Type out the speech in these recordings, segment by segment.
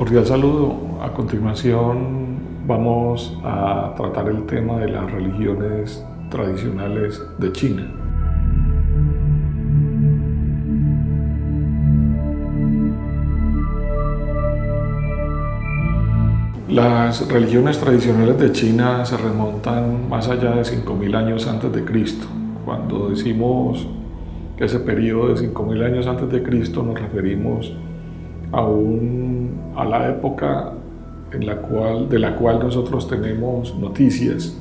Cordial saludo. A continuación vamos a tratar el tema de las religiones tradicionales de China. Las religiones tradicionales de China se remontan más allá de 5.000 años antes de Cristo. Cuando decimos que ese periodo de 5.000 años antes de Cristo nos referimos a la época de la cual nosotros tenemos noticias,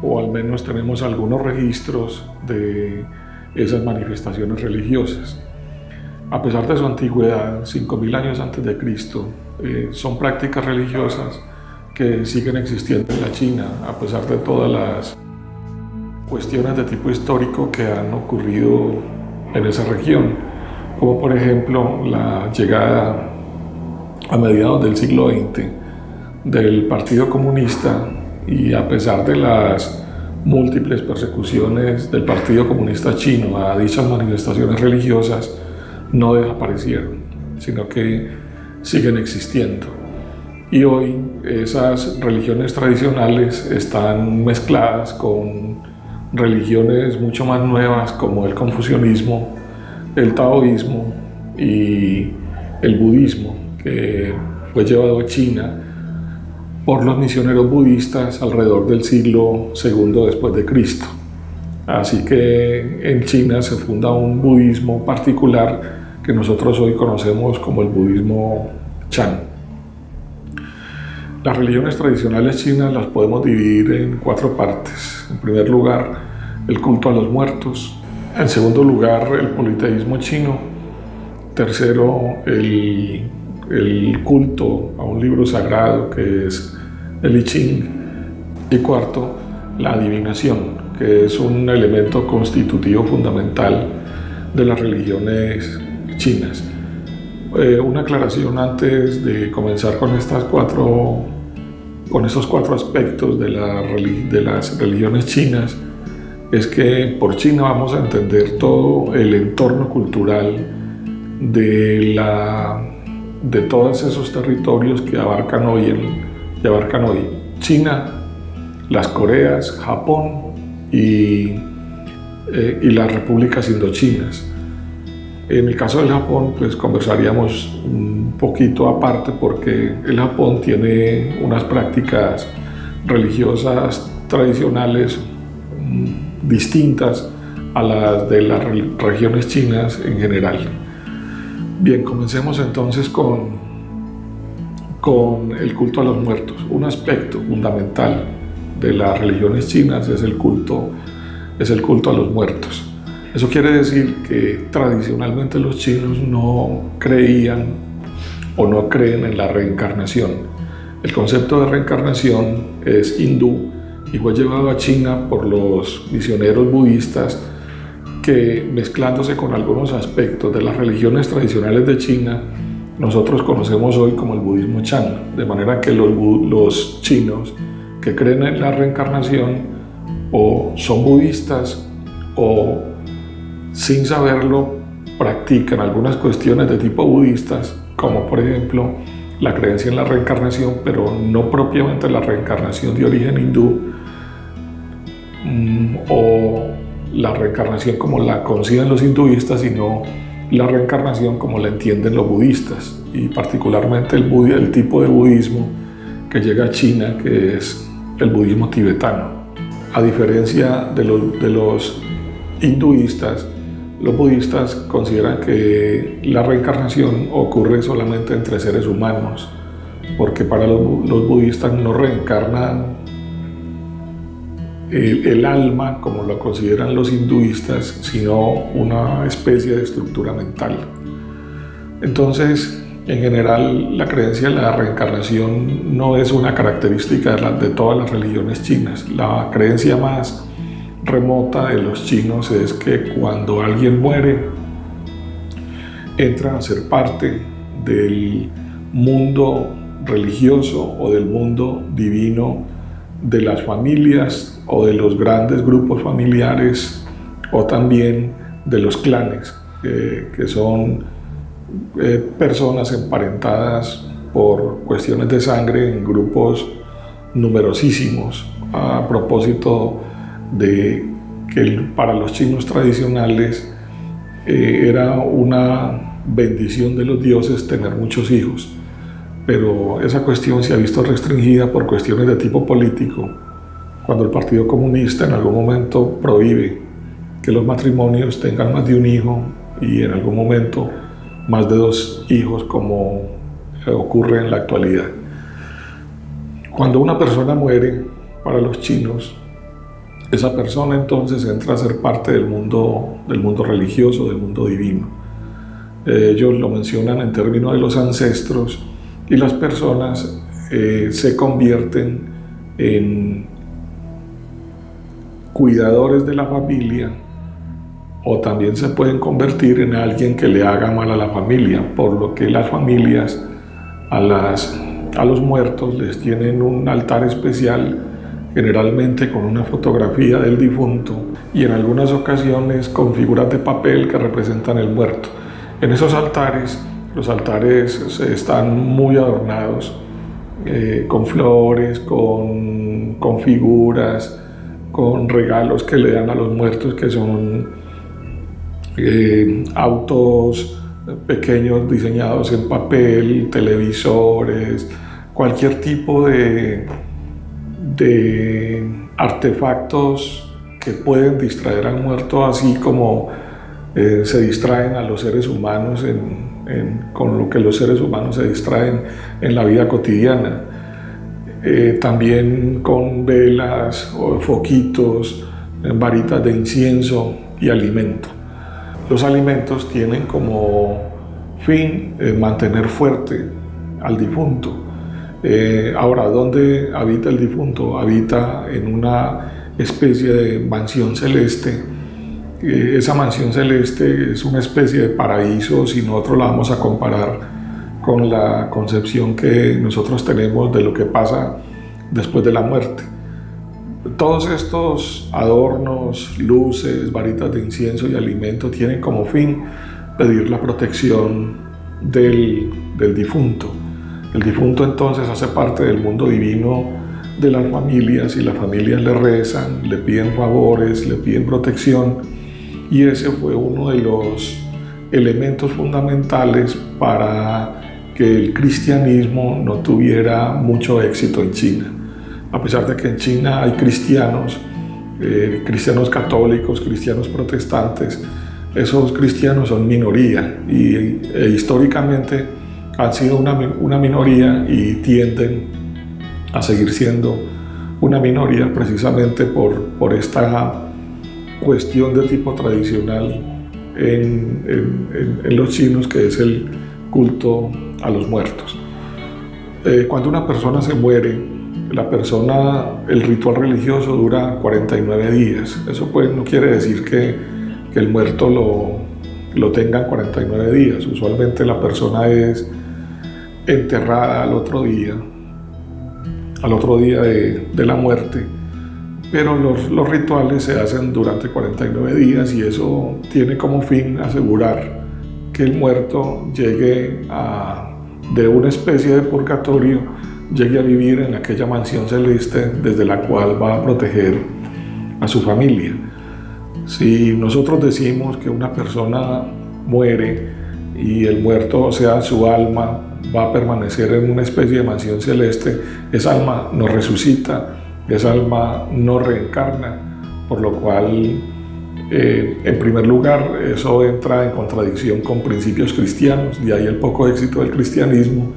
o al menos tenemos algunos registros de esas manifestaciones religiosas. A pesar de su antigüedad, 5.000 años antes de Cristo, son prácticas religiosas que siguen existiendo en la China, a pesar de todas las cuestiones de tipo histórico que han ocurrido en esa región, como por ejemplo la llegada a mediados del siglo XX del Partido Comunista, y a pesar de las múltiples persecuciones del Partido Comunista Chino a dichas manifestaciones religiosas, no desaparecieron, sino que siguen existiendo. Y hoy esas religiones tradicionales están mezcladas con religiones mucho más nuevas como el confucianismo, el taoísmo y el budismo, que fue llevado a China por los misioneros budistas alrededor del siglo II después de Cristo. Así que en China se funda un budismo particular que nosotros hoy conocemos como el budismo Chan. Las religiones tradicionales chinas las podemos dividir en 4 partes. En primer lugar, el culto a los muertos. En segundo lugar, el politeísmo chino. Tercero, el culto a un libro sagrado que es el I Ching. Y cuarto, la adivinación, que es un elemento constitutivo fundamental de las religiones chinas. Una aclaración antes de comenzar con estos 4 aspectos de las religiones chinas, es que por China vamos a entender todo el entorno cultural de todos esos territorios que abarcan hoy China, las Coreas, Japón y las repúblicas indochinas. En el caso del Japón, pues conversaríamos un poquito aparte, porque el Japón tiene unas prácticas religiosas tradicionales distintas a las de las regiones chinas en general. Bien, comencemos entonces con el culto a los muertos. Un aspecto fundamental de las religiones chinas es el culto a los muertos. Eso quiere decir que tradicionalmente los chinos no creían o no creen en la reencarnación. El concepto de reencarnación es hindú y fue llevado a China por los misioneros budistas, que, mezclándose con algunos aspectos de las religiones tradicionales de China, nosotros conocemos hoy como el budismo Chan. De manera que los chinos que creen en la reencarnación o son budistas o, sin saberlo, practican algunas cuestiones de tipo budistas, como por ejemplo la creencia en la reencarnación, pero no propiamente la reencarnación de origen hindú, o la reencarnación como la conciben los hinduistas, sino la reencarnación como la entienden los budistas, y particularmente el tipo de budismo que llega a China, que es el budismo tibetano. A diferencia de los hinduistas, los budistas consideran que la reencarnación ocurre solamente entre seres humanos, porque para los budistas no reencarnan el alma como lo consideran los hinduistas, sino una especie de estructura mental. Entonces, en general, la creencia en la reencarnación no es una característica de todas las religiones chinas. La creencia más remota de los chinos es que cuando alguien muere, entra a ser parte del mundo religioso o del mundo divino de las familias o de los grandes grupos familiares, o también de los clanes, que son personas emparentadas por cuestiones de sangre en grupos numerosísimos, a propósito de que para los chinos tradicionales era una bendición de los dioses tener muchos hijos, pero esa cuestión se ha visto restringida por cuestiones de tipo político, cuando el Partido Comunista en algún momento prohíbe que los matrimonios tengan más de un hijo y en algún momento más de 2 hijos, como ocurre en la actualidad. Cuando una persona muere, para los chinos, esa persona entonces entra a ser parte del mundo religioso, del mundo divino. Ellos lo mencionan en términos de los ancestros, y las personas se convierten en cuidadores de la familia, o también se pueden convertir en alguien que le haga mal a la familia, por lo que las familias a los muertos les tienen un altar especial, generalmente con una fotografía del difunto y en algunas ocasiones con figuras de papel que representan el muerto. En esos altares, los altares están muy adornados con flores, con figuras, con regalos que le dan a los muertos, que son autos pequeños diseñados en papel, televisores, cualquier tipo de artefactos que pueden distraer al muerto, así como se distraen a los seres humanos con lo que los seres humanos se distraen en la vida cotidiana. También con velas o foquitos, varitas de incienso y alimento. Los alimentos tienen como fin mantener fuerte al difunto. Ahora, ¿dónde habita el difunto? Habita en una especie de mansión celeste. Esa mansión celeste es una especie de paraíso si nosotros la vamos a comparar con la concepción que nosotros tenemos de lo que pasa después de la muerte. Todos estos adornos, luces, varitas de incienso y alimento tienen como fin pedir la protección del difunto. El difunto entonces hace parte del mundo divino de las familias, y las familias le rezan, le piden favores, le piden protección, y ese fue uno de los elementos fundamentales para que el cristianismo no tuviera mucho éxito en China. A pesar de que en China hay cristianos, cristianos católicos, cristianos protestantes, esos cristianos son minoría y históricamente han sido una minoría y tienden a seguir siendo una minoría precisamente por esta cuestión de tipo tradicional en los chinos, que es el culto a los muertos. Cuando una persona se muere, el ritual religioso dura 49 días. Eso pues no quiere decir que el muerto lo tengan 49 días. Usualmente la persona es enterrada al otro día de la muerte, pero los rituales se hacen durante 49 días, y eso tiene como fin asegurar que el muerto llegue de una especie de purgatorio, llegue a vivir en aquella mansión celeste desde la cual va a proteger a su familia. Si nosotros decimos que una persona muere y el muerto, o sea, su alma, va a permanecer en una especie de mansión celeste, esa alma no resucita, esa alma no reencarna, por lo cual, en primer lugar, eso entra en contradicción con principios cristianos, de ahí el poco éxito del cristianismo.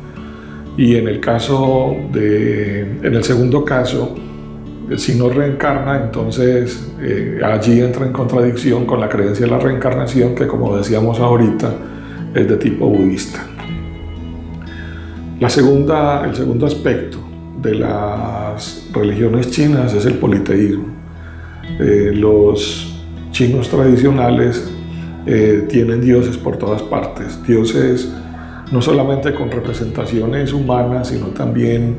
Y en el segundo caso, si no reencarna, entonces allí entra en contradicción con la creencia de la reencarnación, que, como decíamos ahorita, es de tipo budista. El segundo aspecto de las religiones chinas es el politeísmo. Los chinos tradicionales tienen dioses por todas partes, dioses no solamente con representaciones humanas, sino también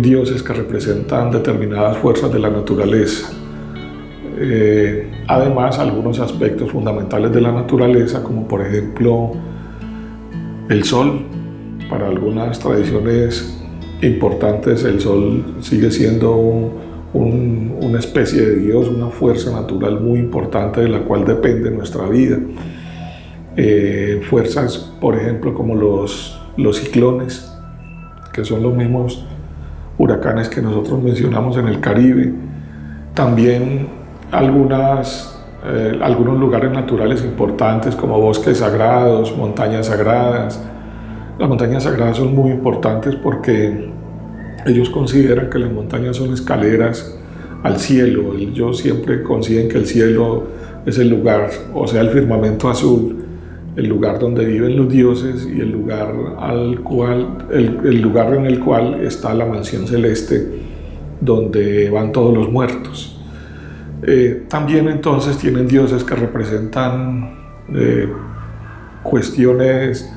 dioses que representan determinadas fuerzas de la naturaleza. Además, algunos aspectos fundamentales de la naturaleza, como por ejemplo el sol. para algunas tradiciones importantes el sol sigue siendo una especie de Dios, una fuerza natural muy importante de la cual depende nuestra vida. Fuerzas, por ejemplo, como los ciclones, que son los mismos huracanes que nosotros mencionamos en el Caribe. También algunos lugares naturales importantes como bosques sagrados, montañas sagradas. Las montañas sagradas son muy importantes porque ellos consideran que las montañas son escaleras al cielo. Ellos siempre conciben que el cielo es el lugar, o sea, el firmamento azul, el lugar donde viven los dioses y el lugar en el cual está la mansión celeste donde van todos los muertos. También entonces tienen dioses que representan cuestiones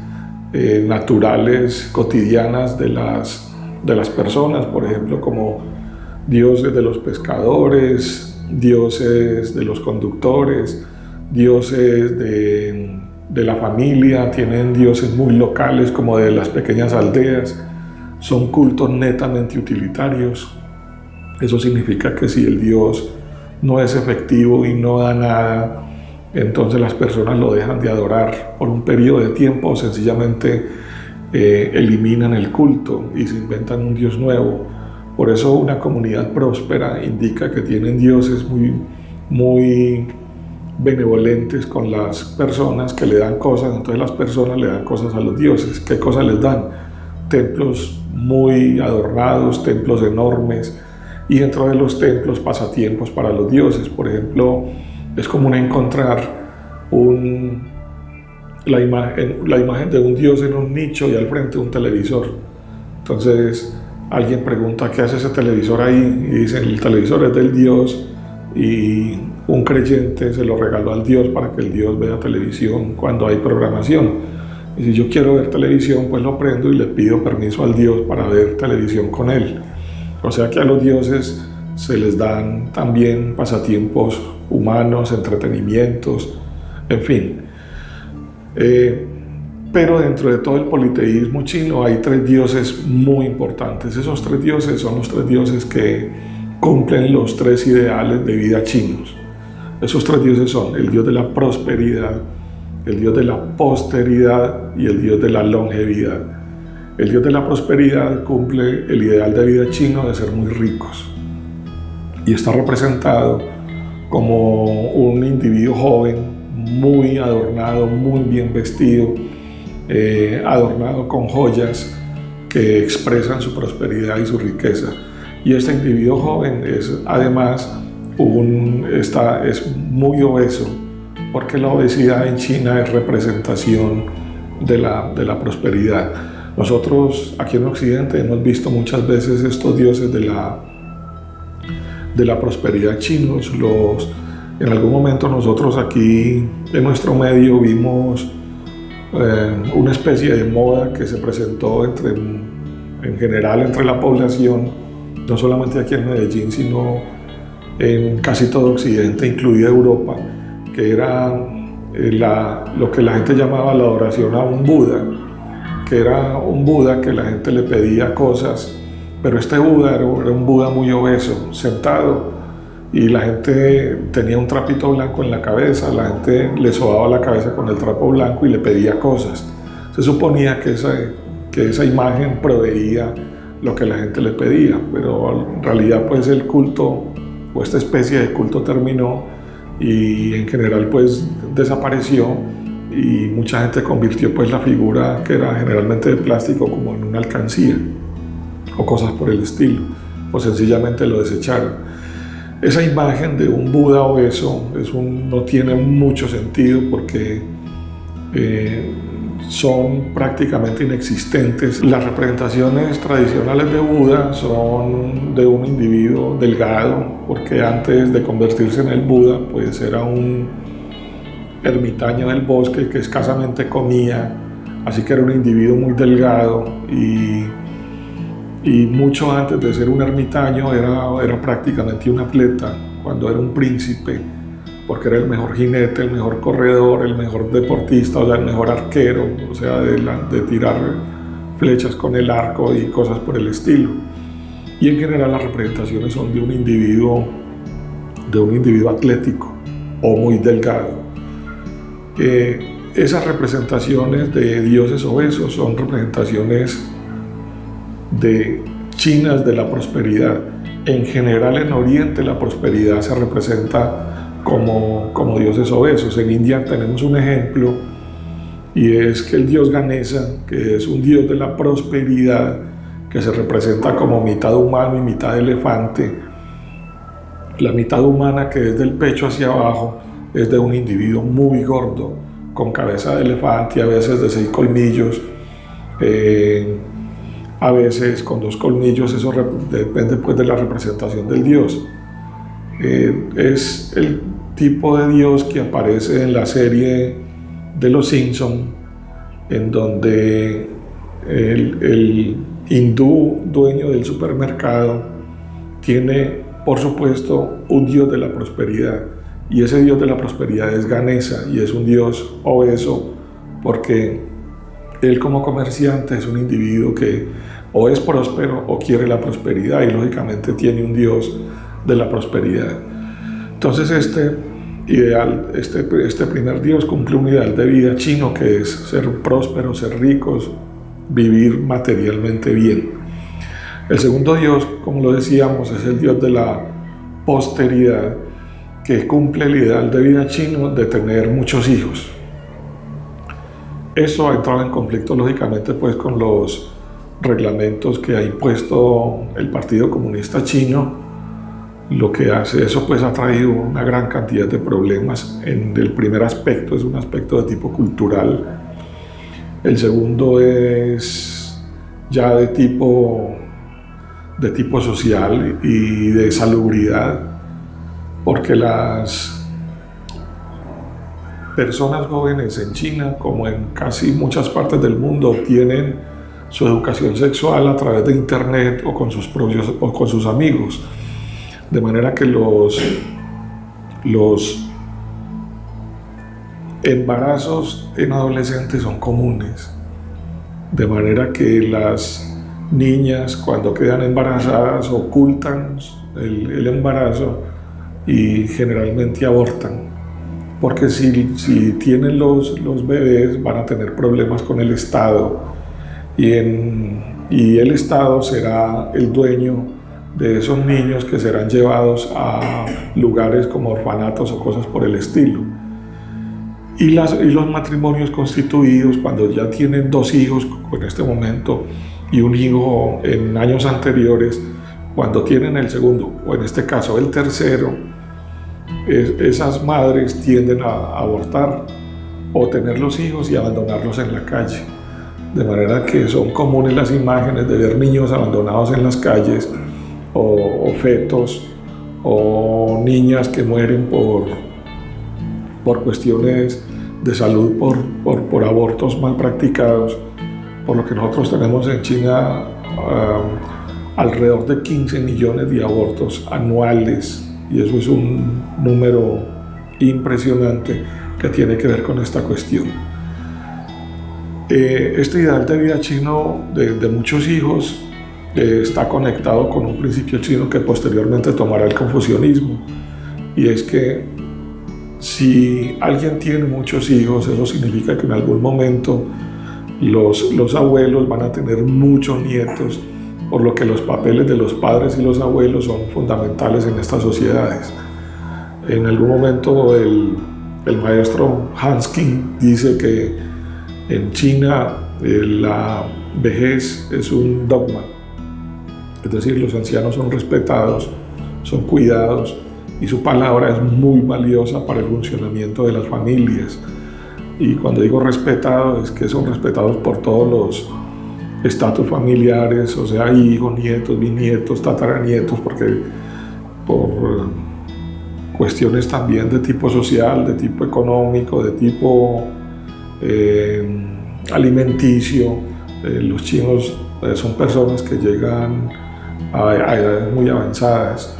naturales, cotidianas de las personas, por ejemplo, como dioses de los pescadores, dioses de los conductores, dioses de la familia, tienen dioses muy locales como de las pequeñas aldeas, son cultos netamente utilitarios. Eso significa que si el dios no es efectivo y no da nada, entonces las personas lo dejan de adorar por un periodo de tiempo o sencillamente eliminan el culto y se inventan un dios nuevo. Por eso una comunidad próspera indica que tienen dioses muy benevolentes con las personas, que le dan cosas. Entonces las personas le dan cosas a los dioses. ¿Qué cosas les dan? Templos muy adornados, templos enormes, y dentro de los templos pasatiempos para los dioses. Por ejemplo, es común encontrar la imagen de un dios en un nicho y al frente un televisor. Entonces alguien pregunta: ¿qué hace ese televisor ahí? Y dicen: el televisor es del dios y un creyente se lo regaló al dios para que el dios vea televisión cuando hay programación. Y si yo quiero ver televisión, pues lo prendo y le pido permiso al dios para ver televisión con él. O sea que a los dioses se les dan también pasatiempos humanos, entretenimientos, en fin. Pero dentro de todo el politeísmo chino hay 3 dioses muy importantes. Esos 3 dioses son los 3 dioses que cumplen los 3 ideales de vida chinos. Esos 3 dioses son el dios de la prosperidad, el dios de la posteridad y el dios de la longevidad. El dios de la prosperidad cumple el ideal de vida chino de ser muy ricos y está representado como un individuo joven, muy adornado, muy bien vestido, adornado con joyas que expresan su prosperidad y su riqueza. Y este individuo joven es además es muy obeso, porque la obesidad en China es representación de la prosperidad. Nosotros aquí en Occidente hemos visto muchas veces estos dioses de la prosperidad chinos. En algún momento nosotros aquí en nuestro medio vimos una especie de moda que se presentó en general entre la población, no solamente aquí en Medellín, sino en casi todo Occidente, incluida Europa, que era lo que la gente llamaba la adoración a un Buda, que era un Buda que la gente le pedía cosas, pero este Buda era un Buda muy obeso, sentado, y la gente tenía un trapito blanco en la cabeza, la gente le sobaba la cabeza con el trapo blanco y le pedía cosas. Se suponía que esa imagen proveía lo que la gente le pedía, pero en realidad pues el culto o esta especie de culto terminó y en general pues desapareció, y mucha gente convirtió pues la figura, que era generalmente de plástico, como en una alcancía o cosas por el estilo, o sencillamente lo desecharon. Esa imagen de un Buda obeso no tiene mucho sentido porque son prácticamente inexistentes. Las representaciones tradicionales de Buda son de un individuo delgado, porque antes de convertirse en el Buda pues era un ermitaño del bosque que escasamente comía, así que era un individuo muy delgado, y mucho antes de ser un ermitaño era prácticamente un atleta, cuando era un príncipe, porque era el mejor jinete, el mejor corredor, el mejor deportista, o sea, el mejor arquero, o sea, de tirar flechas con el arco y cosas por el estilo. Y en general las representaciones son de un individuo atlético o muy delgado. Esas representaciones de dioses obesos son representaciones chinas de la prosperidad. En general en Oriente la prosperidad se representa como dioses obesos. En India tenemos un ejemplo, y es que el dios Ganesa, que es un dios de la prosperidad, que se representa como mitad humano y mitad elefante. La mitad humana, que es del pecho hacia abajo, es de un individuo muy gordo, con cabeza de elefante, a veces de 6 colmillos, a veces con 2 colmillos. Eso depende pues de la representación del dios. Es el tipo de dios que aparece en la serie de Los Simpson, en donde el hindú dueño del supermercado tiene, por supuesto, un dios de la prosperidad, y ese dios de la prosperidad es Ganesa, y es un dios obeso porque él, como comerciante, es un individuo que o es próspero o quiere la prosperidad, y lógicamente tiene un dios de la prosperidad. Entonces este primer dios cumple un ideal de vida chino, que es ser prósperos, ser ricos, vivir materialmente bien. El segundo dios, como lo decíamos, es el dios de la posteridad, que cumple el ideal de vida chino de tener muchos hijos. Eso ha entrado en conflicto, lógicamente, pues, con los reglamentos que ha impuesto el Partido Comunista Chino. Lo que hace eso, pues, ha traído una gran cantidad de problemas. En el primer aspecto es un aspecto de tipo cultural. El segundo es ya de tipo social y de salubridad, porque las personas jóvenes en China, como en casi muchas partes del mundo, obtienen su educación sexual a través de internet o con sus amigos, de manera que los embarazos en adolescentes son comunes, de manera que las niñas, cuando quedan embarazadas, ocultan el embarazo y generalmente abortan, porque si tienen los bebés van a tener problemas con el Estado, y el Estado será el dueño de esos niños, que serán llevados a lugares como orfanatos o cosas por el estilo. Y los matrimonios constituidos, cuando ya tienen 2 hijos en este momento y un hijo en años anteriores, cuando tienen el segundo, o en este caso el tercero, esas madres tienden a abortar o tener los hijos y abandonarlos en la calle. De manera que son comunes las imágenes de ver niños abandonados en las calles, o fetos, o niñas que mueren por cuestiones de salud, por abortos mal practicados, por lo que nosotros tenemos en China alrededor de 15 millones de abortos anuales, y eso es un número impresionante que tiene que ver con esta cuestión. Este ideal de vida chino de muchos hijos está conectado con un principio chino que posteriormente tomará el confucianismo, y es que si alguien tiene muchos hijos, eso significa que en algún momento los abuelos van a tener muchos nietos, por lo que los papeles de los padres y los abuelos son fundamentales en estas sociedades. En algún momento el maestro Hans King dice que en China la vejez es un dogma, es decir, los ancianos son respetados, son cuidados, y su palabra es muy valiosa para el funcionamiento de las familias. Y cuando digo respetados, es que son respetados por todos los estatus familiares, o sea, hijos, nietos, bisnietos, tataranietos, porque por cuestiones también de tipo social, de tipo económico, de tipo alimenticio, los chinos son personas que llegan a edades muy avanzadas,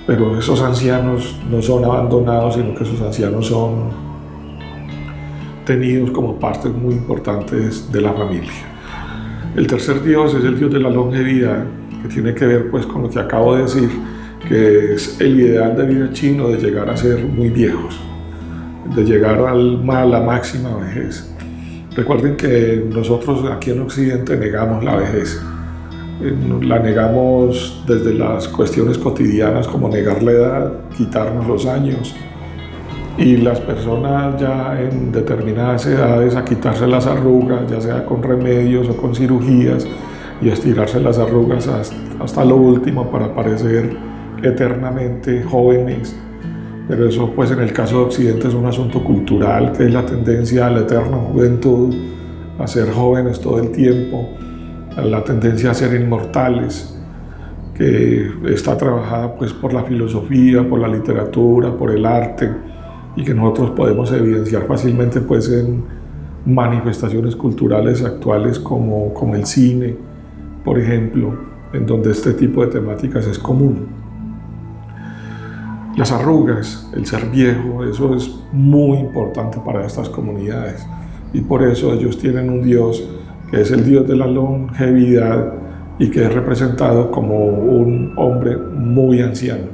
pero esos ancianos no son abandonados, sino que esos ancianos son tenidos como partes muy importantes de la familia. El tercer dios es el dios de la longevidad, que tiene que ver pues con lo que acabo de decir, que es el ideal de vida chino de llegar a ser muy viejos, de llegar a la máxima vejez. Recuerden que nosotros aquí en Occidente negamos la vejez. La negamos desde las cuestiones cotidianas como negar la edad, quitarnos los años, y las personas ya en determinadas edades a quitarse las arrugas, ya sea con remedios o con cirugías, y a estirarse las arrugas hasta lo último para parecer eternamente jóvenes. Pero eso pues en el caso de Occidente es un asunto cultural, que es la tendencia a la eterna juventud, a ser jóvenes todo el tiempo, a la tendencia a ser inmortales, que está trabajada pues por la filosofía, por la literatura, por el arte, y que nosotros podemos evidenciar fácilmente pues en manifestaciones culturales actuales como el cine, por ejemplo, en donde este tipo de temáticas es común. Las arrugas, el ser viejo, eso es muy importante para estas comunidades, y por eso ellos tienen un dios que es el dios de la longevidad y que es representado como un hombre muy anciano.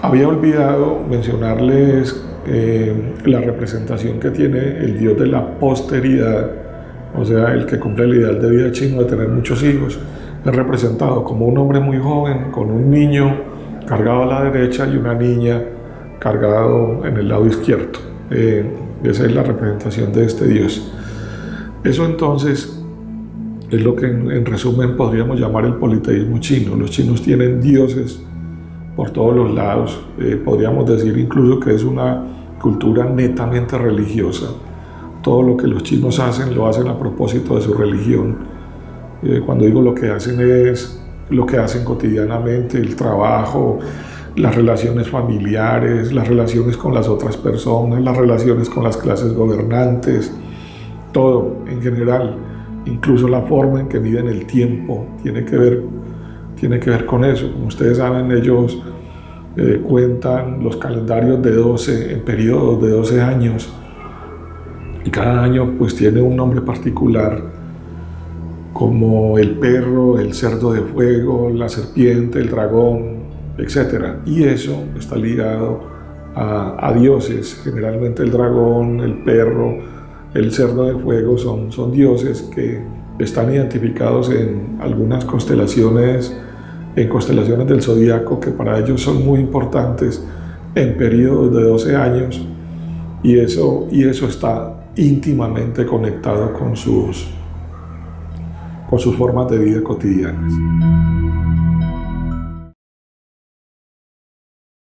Había olvidado mencionarles la representación que tiene el dios de la posteridad, o sea, el que cumple el ideal de vida chino de tener muchos hijos. Es representado como un hombre muy joven con un niño cargado a la derecha y una niña cargado en el lado izquierdo. Esa es la representación de este dios. Eso entonces es lo que en resumen podríamos llamar el politeísmo chino. Los chinos tienen dioses por todos los lados. Podríamos decir incluso que es una cultura netamente religiosa. Todo lo que los chinos hacen, lo hacen a propósito de su religión. Cuando digo lo que hacen es lo que hacen cotidianamente, el trabajo, las relaciones familiares, las relaciones con las otras personas, las relaciones con las clases gobernantes, todo en general, incluso la forma en que miden el tiempo, tiene que ver con eso. Como ustedes saben, ellos cuentan los calendarios de 12 en periodos de 12 años, y cada año pues tiene un nombre particular, como el perro, el cerdo de fuego, la serpiente, el dragón, etc. Y eso está ligado a dioses. Generalmente el dragón, el perro, el cerdo de fuego son dioses que están identificados en algunas constelaciones del zodiaco, que para ellos son muy importantes en periodos de 12 años, y eso está íntimamente conectado con sus formas de vida cotidianas.